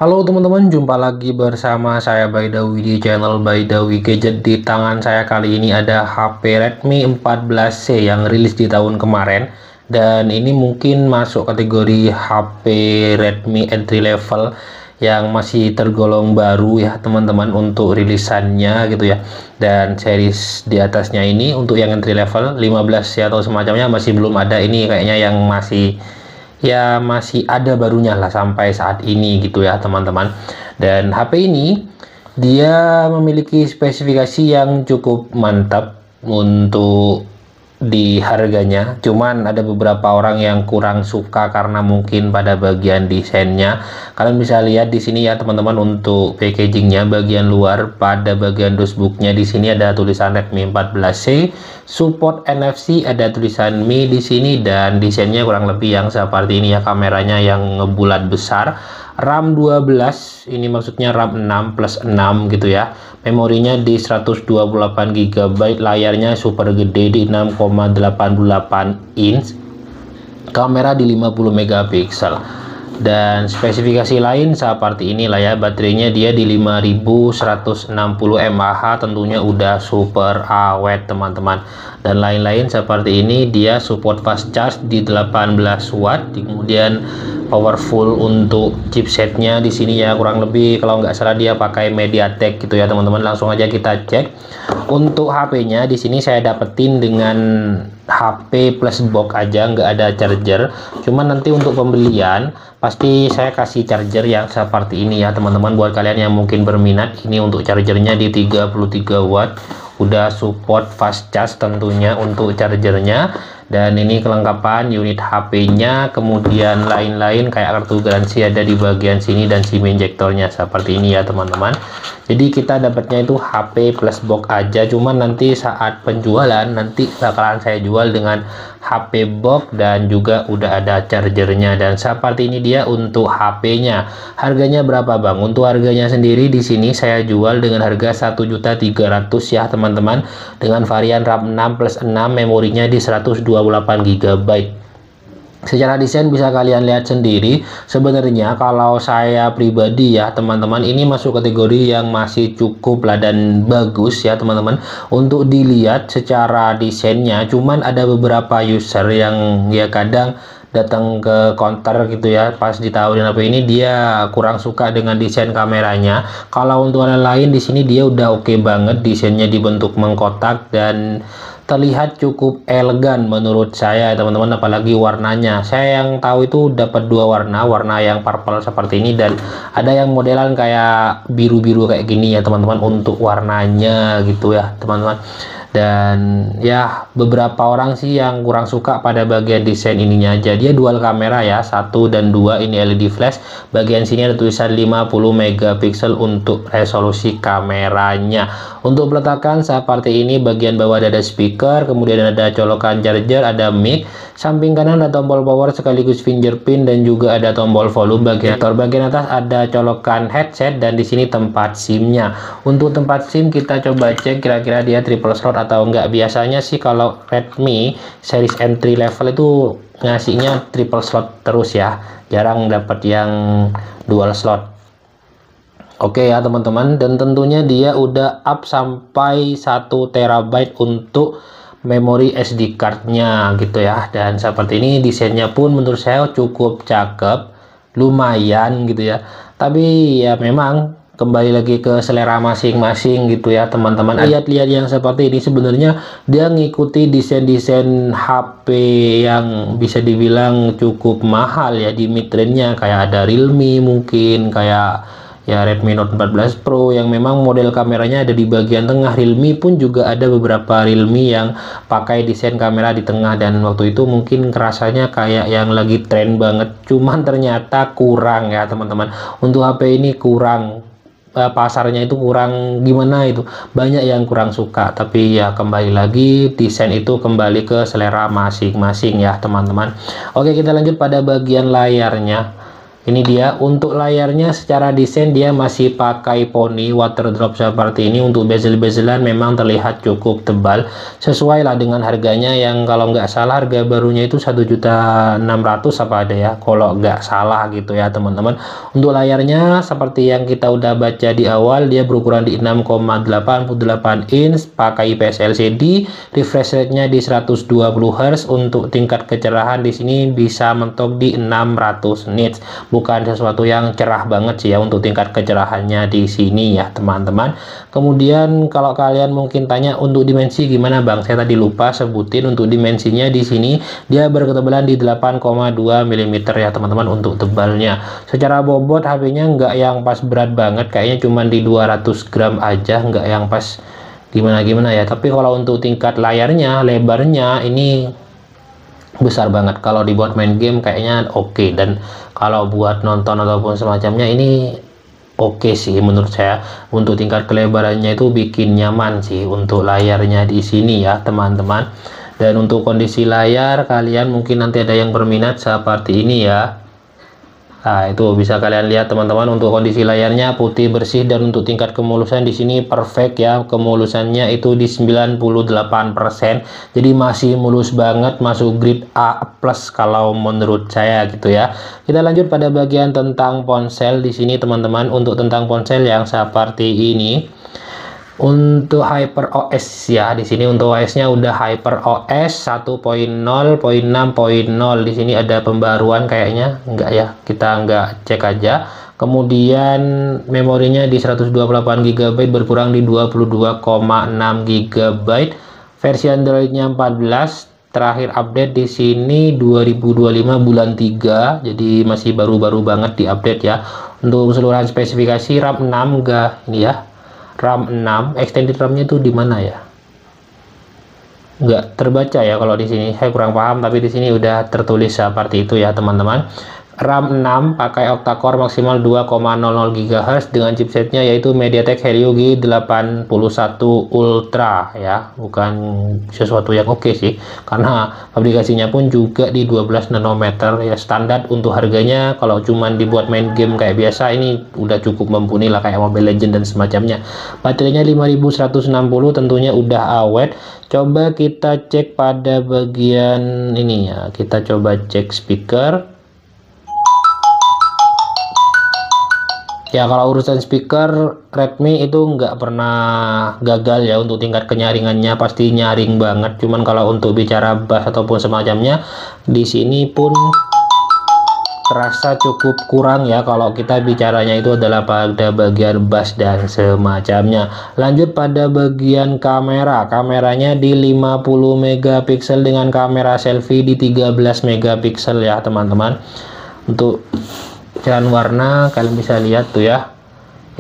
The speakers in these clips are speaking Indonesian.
Halo teman-teman, jumpa lagi bersama saya Baidawi di channel Baidawi Gadget. Di tangan saya kali ini ada HP Redmi 14C yang rilis di tahun kemarin, dan ini mungkin masuk kategori HP Redmi entry level yang masih tergolong baru ya teman-teman untuk rilisannya gitu ya. Dan series di atasnya ini untuk yang entry level 15 ya atau semacamnya masih belum ada. Ini kayaknya yang masih ada barunya lah sampai saat ini gitu ya teman-teman. Dan HP ini dia memiliki spesifikasi yang cukup mantap untuk di harganya, cuman ada beberapa orang yang kurang suka karena mungkin pada bagian desainnya. Kalian bisa lihat di sini ya teman-teman, untuk packagingnya bagian luar pada bagian dashboardnya di sini ada tulisan Redmi 14C, support NFC, ada tulisan Mi di sini, dan desainnya kurang lebih yang seperti ini ya. Kameranya yang ngebulat besar, RAM 12, ini maksudnya RAM 6 plus 6 gitu ya. Memorinya di 128 GB, layarnya super gede di 6,88 inch, kamera di 50 megapiksel. Dan spesifikasi lain seperti inilah ya. Baterainya dia di 5160 mAh, tentunya udah super awet teman-teman. Dan lain-lain seperti ini, dia support fast charge di 18 watt, kemudian powerful untuk chipsetnya di sini ya, kurang lebih kalau nggak salah dia pakai MediaTek gitu ya teman-teman. Langsung aja kita cek. Untuk HP-nya di sini saya dapetin dengan HP plus box aja, nggak ada charger. Cuman nanti untuk pembelian pasti saya kasih charger yang seperti ini ya teman-teman, buat kalian yang mungkin berminat. Ini untuk chargernya di 33 watt, udah support fast charge tentunya untuk chargernya. Dan ini kelengkapan unit HP-nya, kemudian lain-lain kayak kartu garansi ada di bagian sini, dan SIM injektornya seperti ini ya teman-teman. Jadi kita dapatnya itu HP plus box aja, cuman nanti saat penjualan nanti bakalan saya jual dengan HP box dan juga udah ada chargernya. Dan seperti ini dia untuk HP-nya. Harganya berapa Bang? Untuk harganya sendiri di sini saya jual dengan harga 1.300.000 ya teman-teman, dengan varian RAM 6 plus 6, memorinya di 128 GB. Secara desain bisa kalian lihat sendiri. Sebenarnya kalau saya pribadi ya teman-teman, ini masuk kategori yang masih cukup lah dan bagus ya teman-teman untuk dilihat secara desainnya. Cuman ada beberapa user yang ya kadang datang ke counter gitu ya, pas ditawarin HP ini dia kurang suka dengan desain kameranya. Kalau untuk hal lain di sini dia udah oke banget, desainnya dibentuk mengkotak dan terlihat cukup elegan menurut saya teman-teman, apalagi warnanya. Saya yang tahu itu dapat dua warna yang purple seperti ini, dan ada yang modelan kayak biru-biru kayak gini ya teman-teman untuk warnanya gitu ya teman-teman. Dan ya beberapa orang sih yang kurang suka pada bagian desain ininya aja. Dia dual kamera ya, 1 dan 2, ini LED flash. Bagian sini ada tulisan 50 megapiksel untuk resolusi kameranya. Untuk peletakan seperti ini, bagian bawah ada speaker, kemudian ada colokan charger, ada mic. Samping kanan ada tombol power sekaligus fingerprint, dan juga ada tombol volume. Bagian atas ada colokan headset, dan di sini tempat SIM-nya. Untuk tempat SIM kita coba cek kira-kira dia triple slot atau enggak. Biasanya sih kalau Redmi series entry level itu ngasihnya triple slot terus ya, jarang dapat yang dual slot. Oke ya teman-teman, dan tentunya dia udah up sampai 1 TB untuk memori SD cardnya gitu ya. Dan seperti ini desainnya pun menurut saya cukup cakep, lumayan gitu ya. Tapi ya memang kembali lagi ke selera masing-masing gitu ya teman-teman. Lihat-lihat yang seperti ini sebenarnya dia ngikuti desain-desain HP yang bisa dibilang cukup mahal ya di mid range-nya, kayak ada Realme, mungkin kayak ya Redmi Note 14 Pro yang memang model kameranya ada di bagian tengah. Realme pun juga ada beberapa Realme yang pakai desain kamera di tengah, dan waktu itu mungkin kerasanya kayak yang lagi tren banget, cuman ternyata kurang ya teman-teman. Untuk HP ini kurang, pasarnya itu kurang gimana, itu banyak yang kurang suka. Tapi ya kembali lagi, desain itu kembali ke selera masing-masing ya teman-teman. Oke, kita lanjut pada bagian layarnya. Ini dia untuk layarnya, secara desain dia masih pakai poni water drop seperti ini. Untuk bezel-bezelan memang terlihat cukup tebal, sesuai lah dengan harganya yang kalau nggak salah harga barunya itu 1.600.000 apa ada ya, kalau nggak salah gitu ya teman-teman. Untuk layarnya seperti yang kita udah baca di awal, dia berukuran di 6,88 inch, pakai IPS LCD, refresh rate-nya di 120 Hz. Untuk tingkat kecerahan di sini bisa mentok di 600 nits. Bukan sesuatu yang cerah banget sih ya untuk tingkat kecerahannya di sini ya teman-teman. Kemudian kalau kalian mungkin tanya untuk dimensi gimana Bang, saya tadi lupa sebutin. Untuk dimensinya di sini dia berketebalan di 8,2 mm ya teman-teman untuk tebalnya. Secara bobot HP-nya nggak yang pas berat banget, kayaknya cuma di 200 gram aja, nggak yang pas gimana-gimana ya. Tapi kalau untuk tingkat layarnya, lebarnya ini besar banget. Kalau dibuat main game kayaknya oke, dan kalau buat nonton ataupun semacamnya ini oke sih menurut saya. Untuk tingkat kelebarannya itu bikin nyaman sih untuk layarnya di sini ya teman-teman. Dan untuk kondisi layar, kalian mungkin nanti ada yang berminat seperti ini ya. Nah, itu bisa kalian lihat teman-teman, untuk kondisi layarnya putih bersih, dan untuk tingkat kemulusan di sini perfect ya. Kemulusannya itu di 98%. Jadi masih mulus banget, masuk grade A+ kalau menurut saya gitu ya. Kita lanjut pada bagian tentang ponsel di sini teman-teman. Untuk tentang ponsel yang seperti ini, untuk HyperOS ya, di sini untuk OS-nya udah HyperOS 1.0.6.0. Di sini ada pembaruan kayaknya, enggak ya, kita enggak cek aja. Kemudian memorinya di 128 GB berkurang di 22,6 GB. Versi Android-nya 14. Terakhir update di sini 2025 bulan 3. Jadi masih baru-baru banget di update ya. Untuk keseluruhan spesifikasi RAM 6 enggak ini ya. RAM 6, extended RAM-nya itu di mana ya? Nggak terbaca ya kalau di sini. Saya kurang paham, tapi di sini udah tertulis seperti itu ya teman-teman. RAM 6 pakai octa-core maksimal 2,00 GHz dengan chipsetnya yaitu MediaTek Helio G81 Ultra ya. Bukan sesuatu yang oke sih, karena aplikasinya pun juga di 12 nanometer ya, standar. Untuk harganya kalau cuman dibuat main game kayak biasa ini udah cukup mumpuni lah, kayak Mobile Legends dan semacamnya. Baterainya 5160, tentunya udah awet. Coba kita cek pada bagian ini ya, kita coba cek speaker. Ya, kalau urusan speaker, Redmi itu nggak pernah gagal ya. Untuk tingkat kenyaringannya pasti nyaring banget. Cuman kalau untuk bicara bass ataupun semacamnya, di sini pun terasa cukup kurang ya. Kalau kita bicaranya itu adalah pada bagian bass dan semacamnya. Lanjut pada bagian kamera. Kameranya di 50 megapiksel dengan kamera selfie di 13 megapiksel ya teman-teman. Untuk dan warna kalian bisa lihat tuh ya,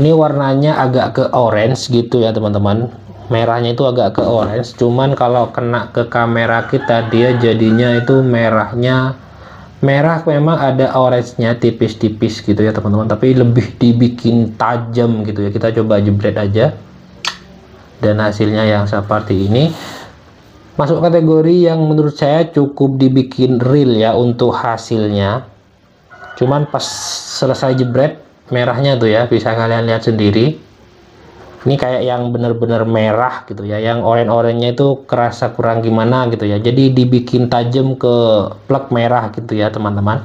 ini warnanya agak ke orange gitu ya teman-teman. Merahnya itu agak ke orange, cuman kalau kena ke kamera kita dia jadinya itu merahnya merah, memang ada orange-nya tipis-tipis gitu ya teman-teman, tapi lebih dibikin tajam gitu ya. Kita coba jebret aja, dan hasilnya yang seperti ini. Masuk kategori yang menurut saya cukup dibikin real ya untuk hasilnya. Cuman pas selesai jebret, merahnya tuh ya, bisa kalian lihat sendiri. Ini kayak yang bener-bener merah gitu ya. Yang oranye-oranye itu kerasa kurang gimana gitu ya. Jadi dibikin tajam ke plug merah gitu ya teman-teman.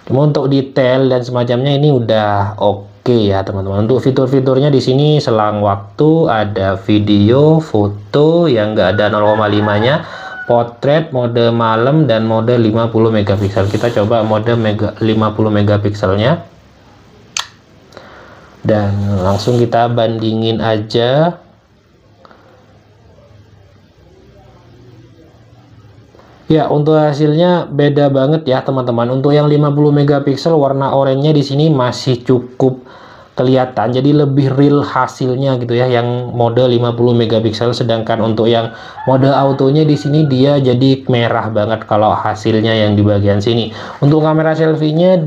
Cuma untuk detail dan semacamnya ini udah oke ya teman-teman. Untuk fitur-fiturnya di sini selang waktu, ada video, foto yang enggak ada 0,5-nya. Potret, mode malam, dan mode 50 megapiksel. Kita coba mode 50 megapikselnya, dan langsung kita bandingin aja. Ya, untuk hasilnya beda banget ya teman-teman. Untuk yang 50 megapiksel warna oranye di sini masih cukup kelihatan, jadi lebih real hasilnya gitu ya yang mode 50 megapiksel. Sedangkan untuk yang mode autonya di sini dia jadi merah banget kalau hasilnya yang di bagian sini. Untuk kamera selfie-nya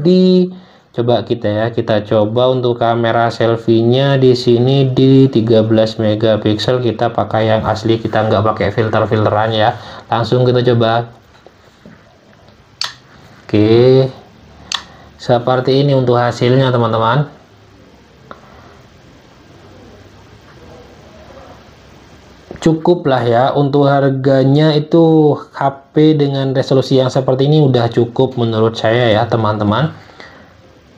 coba kita coba untuk kamera selfie-nya di sini di 13 megapiksel. Kita pakai yang asli, kita nggak pakai filter-filteran ya. Langsung kita coba. Oke. Seperti ini untuk hasilnya teman-teman. Cukup lah ya untuk harganya, itu HP dengan resolusi yang seperti ini udah cukup menurut saya ya teman-teman.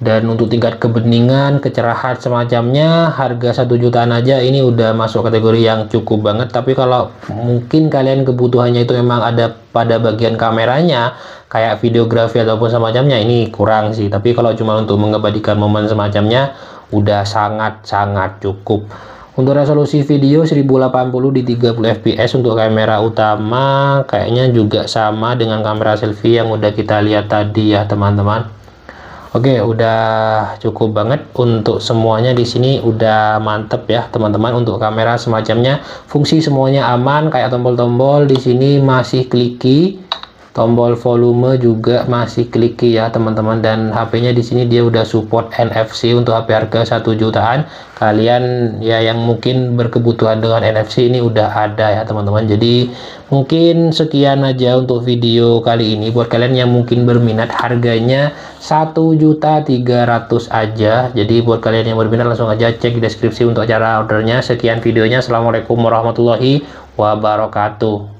Dan untuk tingkat kebeningan, kecerahan semacamnya, harga 1 jutaan aja ini udah masuk kategori yang cukup banget. Tapi kalau mungkin kalian kebutuhannya itu memang ada pada bagian kameranya, kayak videografi ataupun semacamnya, ini kurang sih. Tapi kalau cuma untuk mengabadikan momen semacamnya, udah sangat-sangat cukup. Untuk resolusi video 1080 di 30 fps untuk kamera utama, kayaknya juga sama dengan kamera selfie yang udah kita lihat tadi ya teman-teman. Oke, udah cukup banget untuk semuanya di sini, udah mantep ya teman-teman. Untuk kamera semacamnya, fungsi semuanya aman, kayak tombol-tombol di sini masih kliki, tombol volume juga masih kliki ya teman-teman. Dan HP-nya di sini dia udah support NFC untuk HP harga 1 jutaan. Kalian ya yang mungkin berkebutuhan dengan NFC ini udah ada ya teman-teman. Jadi mungkin sekian aja untuk video kali ini. Buat kalian yang mungkin berminat, harganya 1.300.000 aja. Jadi buat kalian yang berminat langsung aja cek di deskripsi untuk cara ordernya. Sekian videonya. Assalamualaikum warahmatullahi wabarakatuh.